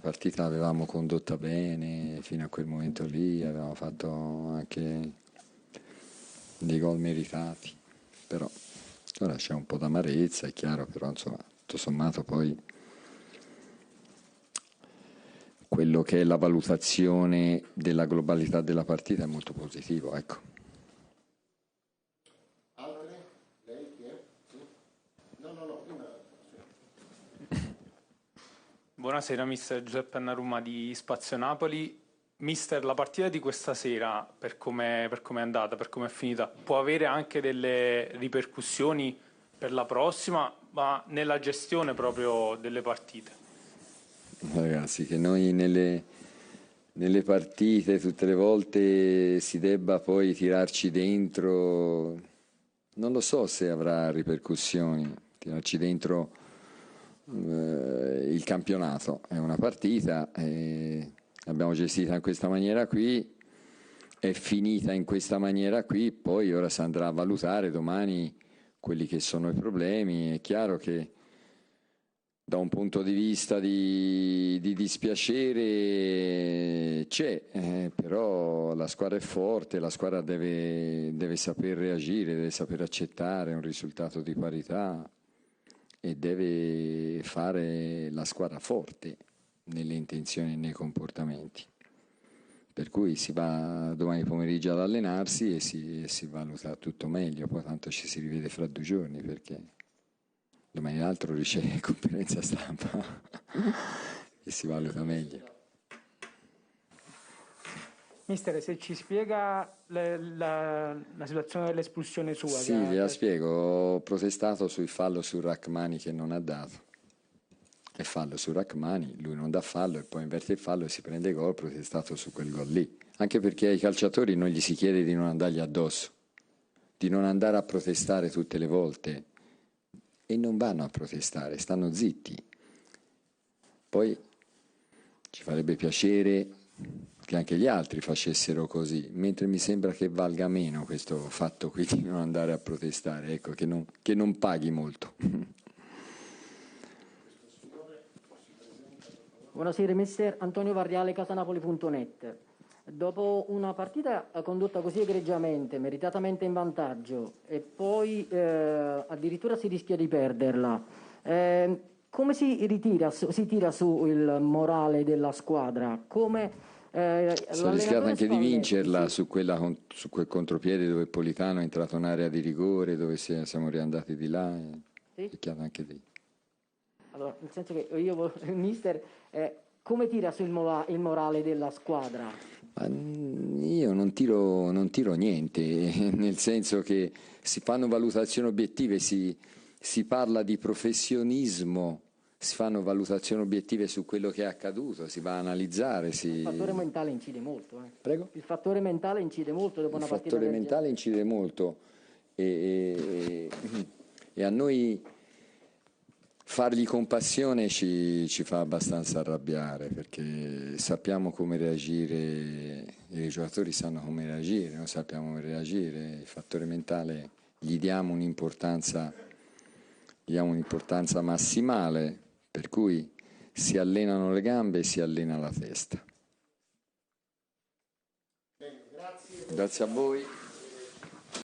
partita l'avevamo condotta bene, fino a quel momento lì avevamo fatto anche dei gol meritati, però ora c'è un po' d'amarezza, è chiaro, però insomma, tutto sommato poi quello che è la valutazione della globalità della partita è molto positivo, ecco. Buonasera, mister Giuseppe Annaruma di Spazio Napoli. Mister, la partita di questa sera, per come è andata, per come è finita, può avere anche delle ripercussioni per la prossima, ma nella gestione proprio delle partite? Ragazzi, che noi nelle partite tutte le volte si debba poi tirarci dentro, non lo so se avrà ripercussioni, tirarci dentro il campionato, è una partita, l'abbiamo gestita in questa maniera qui, è finita in questa maniera qui, poi ora si andrà a valutare domani quelli che sono i problemi. È chiaro che da un punto di vista di dispiacere c'è, però la squadra è forte, la squadra deve saper reagire, deve saper accettare un risultato di parità e deve fare la squadra forte nelle intenzioni e nei comportamenti. Per cui si va domani pomeriggio ad allenarsi e si valuta tutto meglio, poi tanto ci si rivede fra 2 giorni perché domani l'altro riceve conferenza stampa e si valuta meglio. Mister, se ci spiega la situazione dell'espulsione sua. Sì, gliela spiego, ho protestato sul fallo su Rachmani che non ha dato. È fallo su Rachmani, lui non dà fallo e poi inverte il fallo e si prende gol, protestato su quel gol lì. Anche perché ai calciatori non gli si chiede di non andargli addosso, di non andare a protestare tutte le volte. E non vanno a protestare, stanno zitti. Poi ci farebbe piacere che anche gli altri facessero così, mentre mi sembra che valga meno questo fatto qui di non andare a protestare, ecco, che non paghi molto. Buonasera, mister Antonio Varriale, casanapoli.net. Dopo una partita condotta così egregiamente, meritatamente in vantaggio e poi addirittura si rischia di perderla, come si tira su il morale della squadra? Si è rischiato anche di vincerla sì. su quel contropiede dove Politano è entrato in area di rigore, dove siamo riandati di là, si è rischiato anche lì. Allora, nel senso che il mister, come tira su il morale della squadra? Ma io non tiro niente, nel senso che si fanno valutazioni obiettive, si parla di professionismo, si fanno valutazioni obiettive su quello che è accaduto, si va a analizzare. Il fattore mentale incide molto. Prego? Il fattore mentale incide molto dopo una partita del genere. Il fattore mentale incide molto e a noi fargli compassione ci fa abbastanza arrabbiare perché sappiamo come reagire, i giocatori sanno come reagire, noi sappiamo come reagire, il fattore mentale gli diamo un'importanza massimale, per cui si allenano le gambe e si allena la testa. Bene, grazie. Grazie a voi.